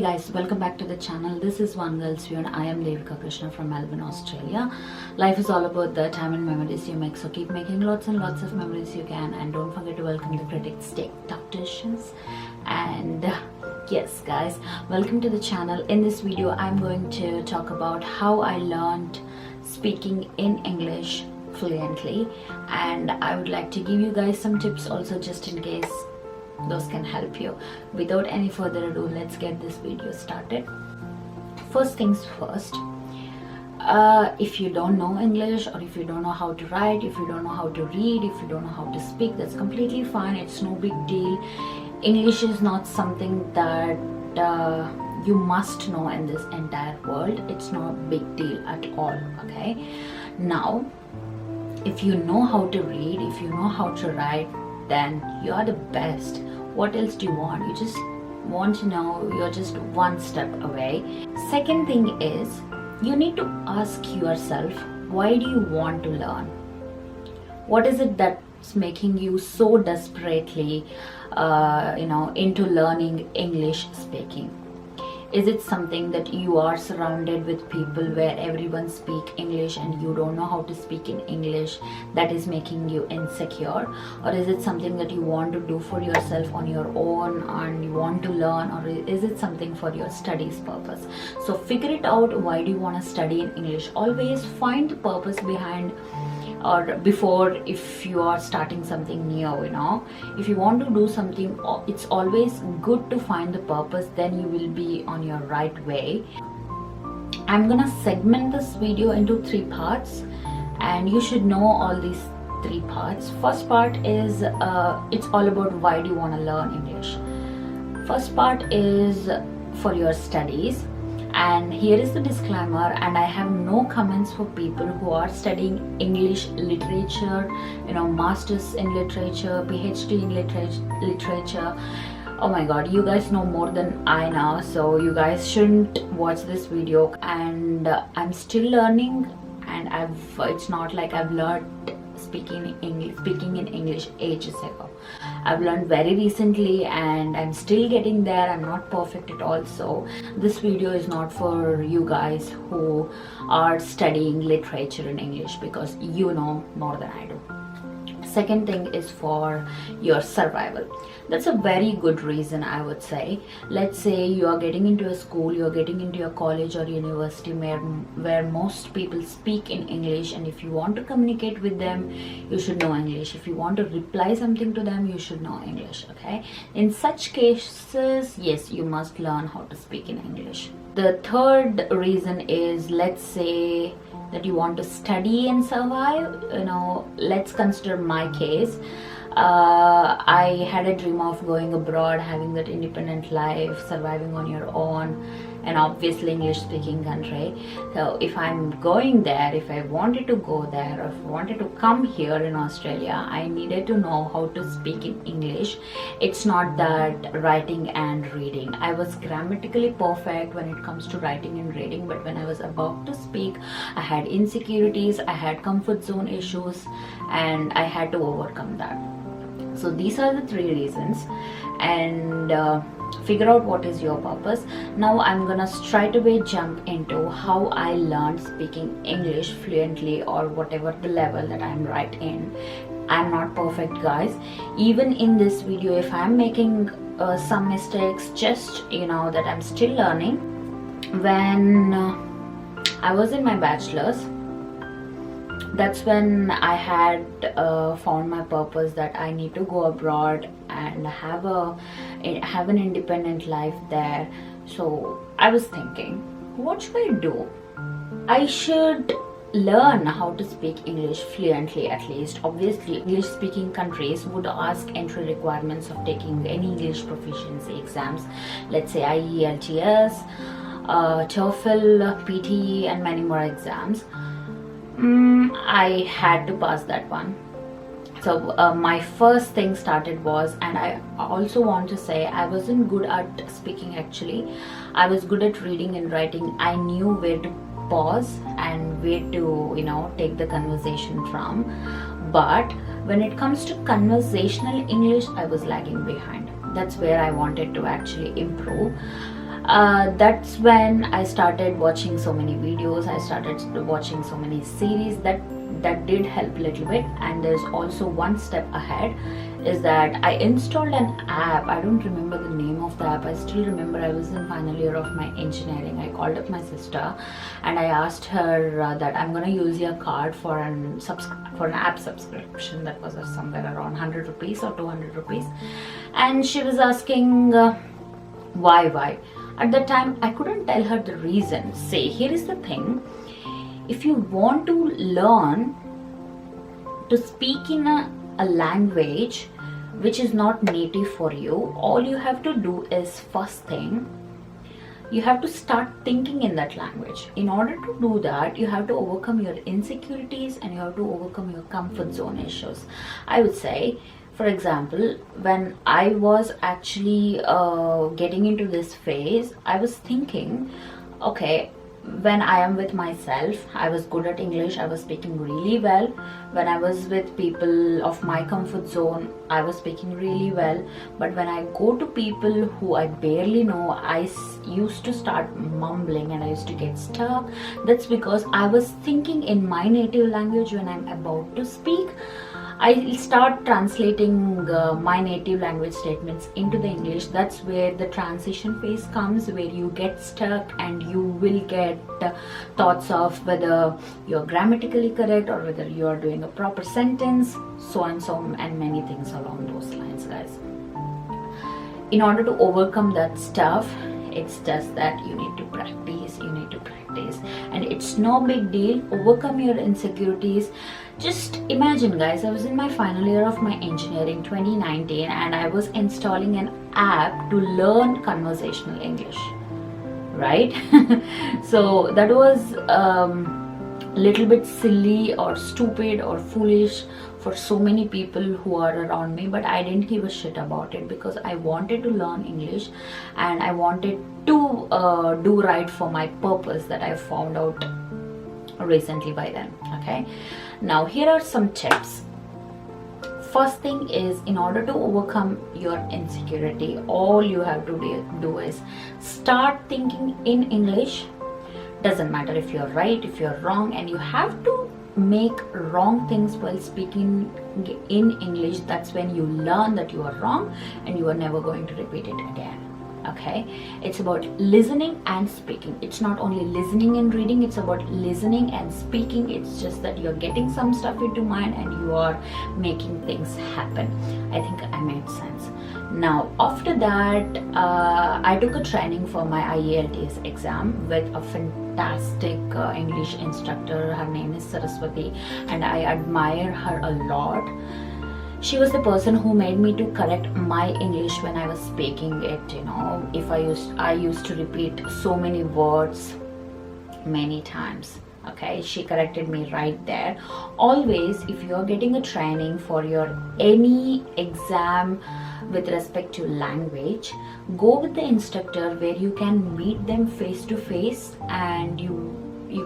Hey guys, welcome back to the channel. This is One Girl's View and I am Devika Krishna from Melbourne, Australia. Life is all about the time and memories you make, so keep making lots and lots of memories you can, and don't forget to welcome the critics, tacticians, and yes guys, welcome to the channel. In this video I'm going to talk about how I learned speaking in English fluently, and I would like to give you guys some tips also, just in case those can help you. Without any further ado, let's get this video started. First things first, if you don't know English, or if you don't know how to write, if you don't know how to read, if you don't know how to speak, that's completely fine. It's no big deal. English is not something that you must know in this entire world. It's not a big deal at all. Okay, now if you know how to read, if you know how to write, then you are the best. What else do you want? You just want to know, you're just one step away. Second thing is, you need to ask yourself, why do you want to learn? What is it that's making you so desperately into learning English speaking? Is it something that you are surrounded with people where everyone speak English and you don't know how to speak in English, that is making you insecure? Or is it something that you want to do for yourself on your own and you want to learn? Or is it something for your studies purpose? So figure it out. Why do you want to study in English? Always find the purpose behind or before. If you are starting something new, if you want to do something, it's always good to find the purpose, then you will be on your right way. I'm gonna segment this video into 3 parts, and you should know all these 3 parts. First part is it's all about why do you want to learn English. First part is for your studies, and here is the disclaimer, and I have no comments for people who are studying English literature, masters in literature, PhD in literature. Oh my god, you guys know more than I know, so you guys shouldn't watch this video. And I'm still learning, and it's not like I've learned speaking in English ages ago. I've learned very recently and I'm still getting there. I'm not perfect at all, so this video is not for you guys who are studying literature in English, because you know more than I do. Second thing is for your survival. That's a very good reason, I would say. Let's say you are getting into a school, you're getting into a college or university where most people speak in English, and if you want to communicate with them, you should know English. If you want to reply something to them, you should know English. Okay, in such cases, yes, you must learn how to speak in English. The third reason is, let's say that you want to study and survive. Let's consider my case. I had a dream of going abroad, having that independent life, surviving on your own, and obviously English speaking country. So if I'm going there, if I wanted to go there, or if I wanted to come here in Australia, I needed to know how to speak in English. It's not that writing and reading. I was grammatically perfect when it comes to writing and reading, but when I was about to speak, I had insecurities, I had comfort zone issues, and I had to overcome that. So these are the 3 reasons, and figure out what is your purpose. Now I'm gonna straight away jump into how I learned speaking English fluently, or whatever the level that I'm right in. I'm not perfect, guys. Even in this video, if I'm making some mistakes, just that I'm still learning. When I was in my bachelor's, that's when I had found my purpose, that I need to go abroad and have an independent life there. So I was thinking, what should I do? I should learn how to speak English fluently, at least. Obviously, English speaking countries would ask entry requirements of taking any English proficiency exams. Let's say IELTS, TOEFL, PTE, and many more exams. I had to pass that one. So my first thing started was, and I also want to say, I wasn't good at speaking actually. I was good at reading and writing. I knew where to pause and where to take the conversation from, but when it comes to conversational English, I was lagging behind. That's where I wanted to actually improve. That's when I started watching so many videos. I started watching so many series. That did help a little bit. And there's also one step ahead, is that I installed an app. I don't remember the name of the app. I still remember I was in final year of my engineering. I called up my sister and I asked her that I'm gonna use your card for an app subscription that was somewhere around 100 rupees or 200 rupees. And she was asking why. At that time I couldn't tell her the reason. Say, here is the thing: if you want to learn to speak in a language which is not native for you, all you have to do is, first thing, you have to start thinking in that language. In order to do that, you have to overcome your insecurities and you have to overcome your comfort zone issues. I would say, for example, when I was actually getting into this phase, I was thinking, okay, when I am with myself, I was good at English, I was speaking really well. When I was with people of my comfort zone, I was speaking really well. But when I go to people who I barely know, I used to start mumbling and I used to get stuck. That's because I was thinking in my native language. When I'm about to speak, I start translating my native language statements into the English. That's where the transition phase comes, where you get stuck and you will get thoughts of whether you're grammatically correct or whether you are doing a proper sentence, so and so, and many things along those lines, guys. In order to overcome that stuff, it's just that you need to practice, and it's no big deal. Overcome your insecurities. Just imagine, guys, I was in my final year of my engineering 2019 and I was installing an app to learn conversational English, right? So that was little bit silly or stupid or foolish for so many people who are around me, but I didn't give a shit about it because I wanted to learn English and I wanted to do right for my purpose that I found out recently by then. Okay, now here are some tips. First thing is, in order to overcome your insecurity, all you have to do is start thinking in English. Doesn't matter if you're right, if you're wrong, and you have to make wrong things while speaking in English. That's when you learn that you are wrong and you are never going to repeat it again. Okay, it's about listening and speaking. It's not only listening and reading, it's about listening and speaking. It's just that you're getting some stuff into mind and you are making things happen. I think I made sense. Now after that, I took a training for my IELTS exam with a fantastic English instructor. Her name is Saraswati and I admire her a lot. She was the person who made me to correct my English when I was speaking it. You know, if I used to repeat so many words many times. Okay, she corrected me right there. Always, if you're getting a training for your any exam with respect to language, go with the instructor where you can meet them face to face and you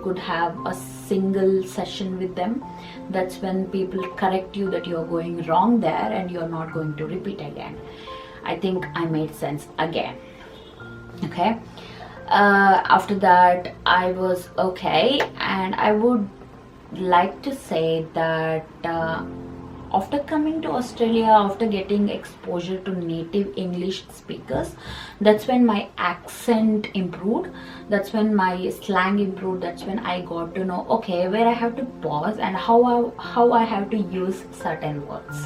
could have a single session with them. That's when people correct you that you're going wrong there and you're not going to repeat again. I think I made sense again. Okay, after that I was okay, and I would like to say that after coming to Australia, after getting exposure to native English speakers, that's when my accent improved, that's when my slang improved, that's when I got to know, okay, where I have to pause and how I have to use certain words.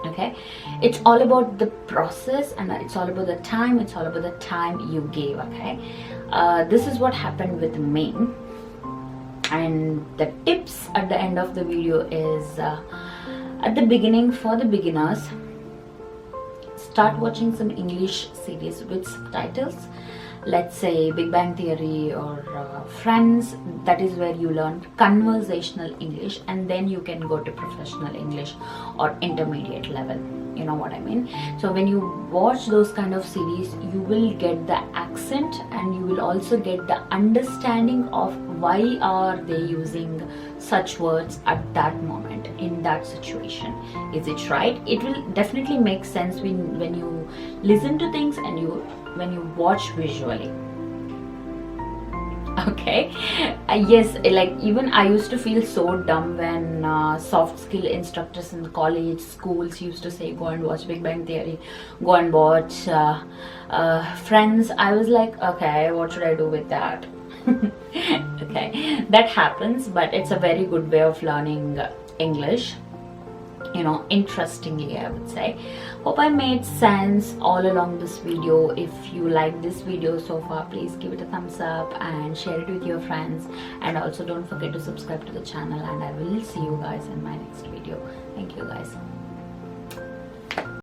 Okay, it's all about the process and it's all about the time, it's all about the time you gave. Okay, this is what happened with me, and the tips at the end of the video is at the beginning, for the beginners, start watching some English series with subtitles. Let's say Big Bang Theory or Friends. That is where you learn conversational English, and then you can go to professional English or intermediate level. You know what I mean? So when you watch those kind of series, you will get the accent and you will also get the understanding of why are they using such words at that moment in that situation. Is it right? It will definitely make sense when you listen to things and you when you watch visually. Okay. Yes, like even I used to feel so dumb when soft skill instructors in college schools used to say go and watch Big Bang Theory, go and watch Friends. I was like, okay, what should I do with that? Okay, that happens, but it's a very good way of learning English, you know, interestingly, I would say. Hope I made sense all along this video. If you like this video so far, please give it a thumbs up and share it with your friends, and also don't forget to subscribe to the channel, and I will see you guys in my next video. Thank you guys.